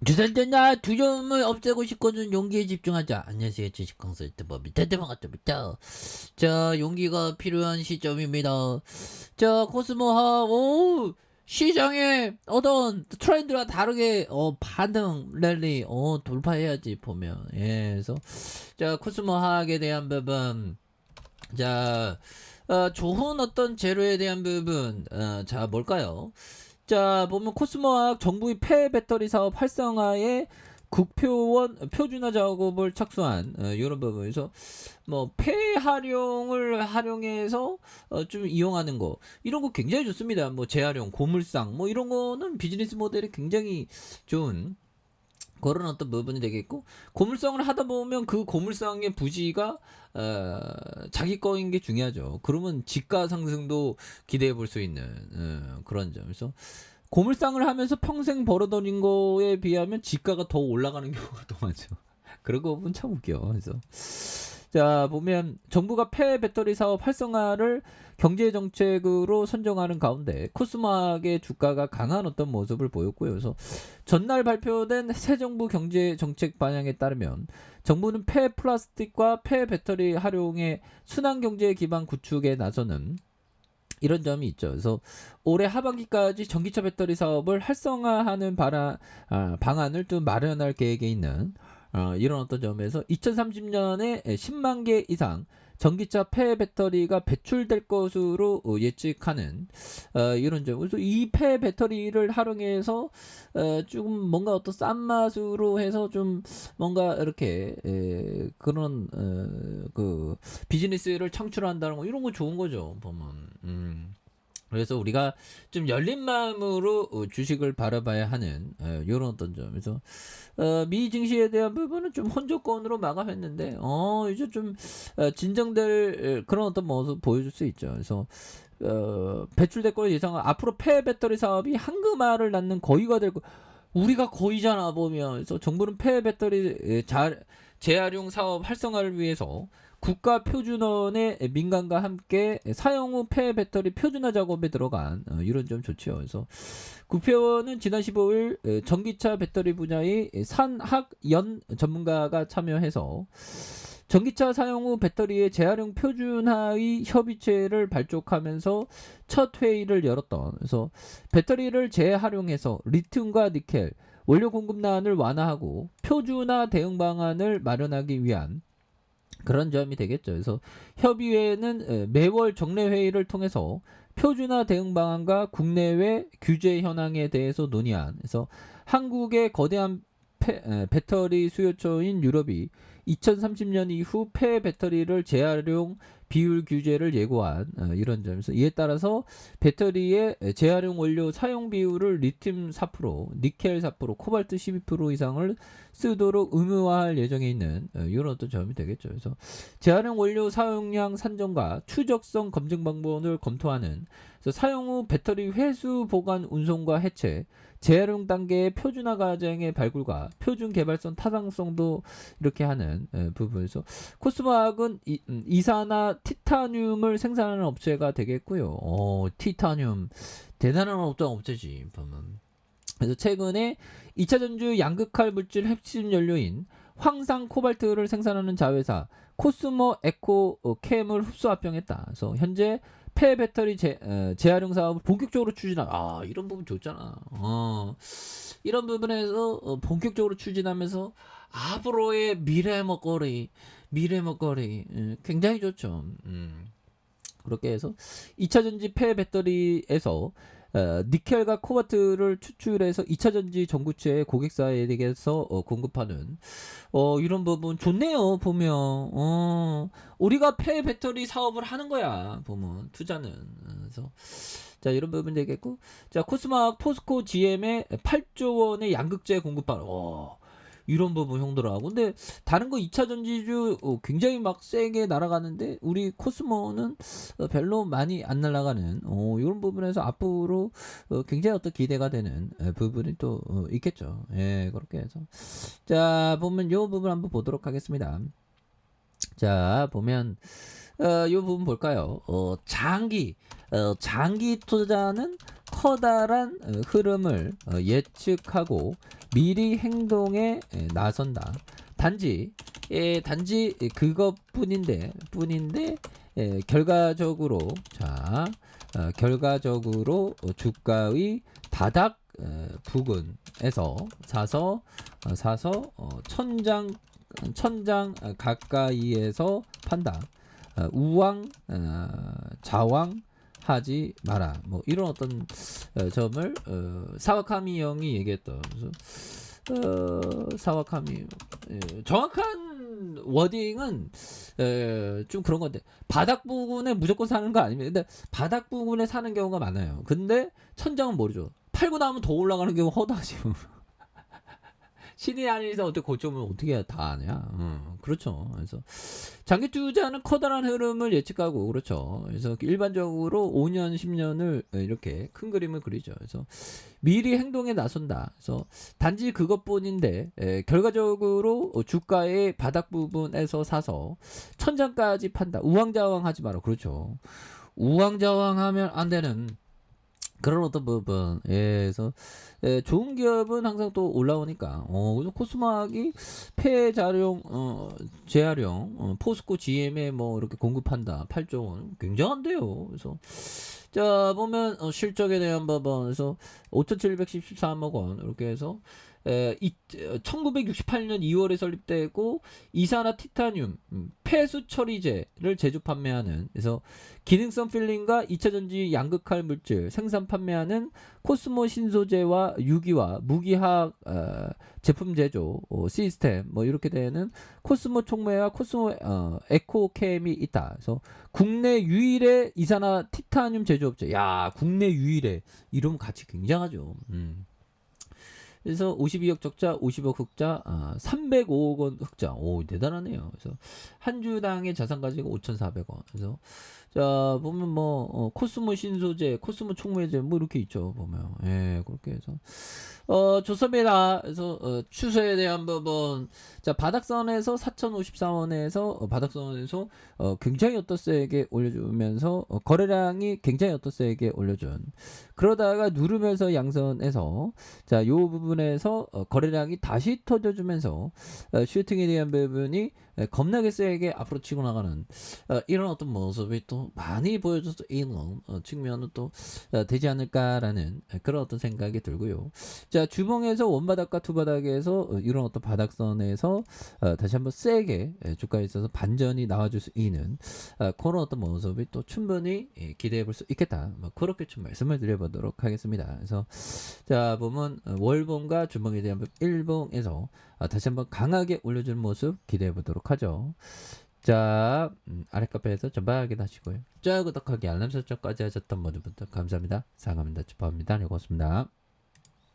주산전자 두려움을 없애고 싶거든. 용기에 집중하자. 안녕하세요, 주식 컨설트 법이 대대방아입니다. 자, 용기가 필요한 시점입니다. 자, 코스모하 시장의 어떤 트렌드와 다르게 반등 랠리 돌파해야지 보면. 예, 그래서 자, 코스모하학에 대한 부분. 자, 좋은 어떤 재료에 대한 부분. 자, 뭘까요? 자, 보면 코스모학 정부의 폐 배터리 사업 활성화에 국표원 표준화 작업을 착수한 이런 부분에서 뭐 폐 활용을 활용해서 좀 이용하는 거 이런 거 굉장히 좋습니다. 뭐 재활용, 고물상 뭐 이런 거는 비즈니스 모델이 굉장히 좋은 그런 어떤 부분이 되겠고, 고물상을 하다 보면 그 고물상의 부지가 자기 거인 게 중요하죠. 그러면 지가 상승도 기대해 볼 수 있는 그런 점에서 고물상을 하면서 평생 벌어들인 거에 비하면 지가가 더 올라가는 경우가 더 많죠. 그런 거 보면 참 웃겨. 그래서 자, 보면 정부가 폐 배터리 사업 활성화를 경제 정책으로 선정하는 가운데 코스모학의 주가가 강한 어떤 모습을 보였고요. 그래서 전날 발표된 새 정부 경제 정책 방향에 따르면 정부는 폐 플라스틱과 폐 배터리 활용의 순환 경제 기반 구축에 나서는 이런 점이 있죠. 그래서 올해 하반기까지 전기차 배터리 사업을 활성화하는 방안을 또 마련할 계획에 있는 이런 어떤 점에서 2030년에 10만 개 이상 전기차 폐 배터리가 배출될 것으로 예측하는 이런 점. 그래서 이 폐 배터리를 활용해서 조금 뭔가 어떤 싼 맛으로 해서 좀 뭔가 이렇게 그런 그 비즈니스를 창출한다는 거 이런 거 좋은 거죠 보면. 그래서 우리가 좀 열린 마음으로 주식을 바라봐야 하는 이런 어떤 점에서 미 증시에 대한 부분은 좀 혼조권으로 마감했는데 이제 좀 진정될 그런 어떤 모습 보여줄 수 있죠. 그래서 배출될 걸 예상한 앞으로 폐 배터리 사업이 한금알을 낳는 거위가 될 거. 우리가 거위잖아 보면. 그래서 정부는 폐 배터리 재활용 사업 활성화를 위해서 국가 표준원의 민간과 함께 사용 후 폐 배터리 표준화 작업에 들어간 이런 점 좋죠. 그래서 국회의원은 지난 15일 전기차 배터리 분야의 산학연 전문가가 참여해서 전기차 사용 후 배터리의 재활용 표준화의 협의체를 발족하면서 첫 회의를 열었던. 그래서 배터리를 재활용해서 리튬과 니켈 원료 공급난을 완화하고 표준화 대응 방안을 마련하기 위한 그런 점이 되겠죠. 그래서 협의회는 매월 정례 회의를 통해서 표준화 대응 방안과 국내외 규제 현황에 대해서 논의한. 그래서 한국의 거대한 배터리 수요처인 유럽이 2030년 이후 폐 배터리를 재활용 비율 규제를 예고한 이런 점에서 이에 따라서 배터리의 재활용 원료 사용 비율을 리튬 4%, 니켈 4%, 코발트 12% 이상을 쓰도록 의무화할 예정에 있는 이런 어떤 점이 되겠죠. 그래서 재활용 원료 사용량 산정과 추적성 검증 방법을 검토하는. 그래서 사용 후 배터리 회수 보관 운송과 해체 재활용 단계의 표준화 과정의 발굴과 표준 개발성 타당성도 이렇게 하는 부분에서 코스모학은 이산화 티타늄을 생산하는 업체가 되겠고요. 티타늄 대단한 어떤 업체지 보면. 그래서 최근에 2차 전지 양극할 물질 핵심 연료인 황산 코발트를 생산하는 자회사 코스모 에코캠을 흡수 합병했다. 그래서 현재 폐 배터리 재활용 사업을 본격적으로 추진한. 이런 부분 좋잖아. 이런 부분에서 본격적으로 추진하면서 앞으로의 미래 먹거리 굉장히 좋죠. 그렇게 해서 2차 전지 폐 배터리에서 니켈과 코발트를 추출해서 2차 전지 전구체 고객사에게서 공급하는 이런 부분 좋네요 보면. 우리가 폐 배터리 사업을 하는 거야 보면 투자는. 그래서 자 이런 부분 되겠고, 자 코스모학 포스코 GM의 8조 원의 양극재 공급하는. 이런 부분 형들하고. 근데 다른 거 2차 전지주 굉장히 막 세게 날아가는데 우리 코스모는 별로 많이 안 날아가는 이런 부분에서 앞으로 굉장히 어떤 기대가 되는 부분이 또 있겠죠. 예, 그렇게 해서 자 보면 요 부분 한번 보도록 하겠습니다. 자 보면 이 부분 볼까요? 장기 투자는 커다란 흐름을 예측하고 미리 행동에 나선다. 단지 그것뿐인데 결과적으로 결과적으로 주가의 바닥 부근에서 사서 천장 가까이에서 판다. 우왕 좌왕 하지 마라. 뭐 이런 어떤 점을 사와카미 형이 얘기했던. 사와카미 정확한 워딩은 좀 그런 건데, 바닥 부분에 무조건 사는 거 아닙니다. 근데 바닥 부분에 사는 경우가 많아요. 근데 천장은 모르죠. 팔고 나면 더 올라가는 경우 허다하지. 신이 아니서 어떻게 고점을 어떻게 다 아냐. 그렇죠. 그래서 장기 투자는 커다란 흐름을 예측하고, 그렇죠. 그래서 일반적으로 5년 10년을 이렇게 큰 그림을 그리죠. 그래서 미리 행동에 나선다. 그래서 단지 그것뿐인데 결과적으로 주가의 바닥 부분에서 사서 천장까지 판다. 우왕좌왕하지 마라. 그렇죠. 우왕좌왕하면 안 되는 그런 어떤 부분. 그래서 좋은 기업은 항상 또 올라오니까. 그래서 코스모학이 폐자룡, 재활용, 포스코 GM에 뭐 이렇게 공급한다. 8조 원. 굉장한데요. 그래서 자 보면 실적에 대한 부분. 그래서 5,713억 원 이렇게 해서 1968년 2월에 설립되고 이산화 티타늄 폐수 처리제를 제조 판매하는, 그래서 기능성 필링과 2차전지 양극할 물질 생산 판매하는 코스모 신소재와 유기와 무기화학 제품 제조 시스템 뭐 이렇게 되는 코스모 총매와 코스모 에코캠이 있다. 그래서 국내 유일의 이산화 티타늄 제조업체. 야, 국내 유일의, 이름 가치 굉장하죠. 그래서 52억 적자, 50억 흑자, 305억 원 흑자. 오, 대단하네요. 그래서 한 주당의 자산 가치가 5,400원. 그래서 자 보면 뭐 코스모 신소재, 코스모 총매제 뭐 이렇게 있죠. 보면 그렇게 해서 좋습니다. 그래서 추세에 대한 부분. 자, 바닥선에서 4,054원에서 바닥선에서 굉장히 세게 올려주면서 거래량이 굉장히 세게 올려준. 그러다가 누르면서 양선에서 자, 요 부분에서 거래량이 다시 터져주면서 슈팅에 대한 부분이 겁나게 세게 앞으로 치고 나가는 이런 어떤 모습이 또 많이 보여줘서 있는 측면은 또 되지 않을까라는 그런 어떤 생각이 들고요. 자, 주봉에서 원바닥과 투바닥에서 이런 어떤 바닥선에서 다시 한번 세게 주가에 있어서 반전이 나와줄 수 있는 그런 어떤 모습이 또 충분히 기대해 볼 수 있겠다. 뭐 그렇게 좀 말씀을 드려보도록 하겠습니다. 그래서 자 보면 월봉과 주봉에 대한 일봉에서 다시 한번 강하게 올려주는 모습 기대해 보도록 하죠. 자, 아래 카페에서 전방 확인하시고요. 자, 구독하기 알람 설정까지 하셨던 모든 분들 감사합니다. 사랑합니다. 축하합니다. 고맙습니다.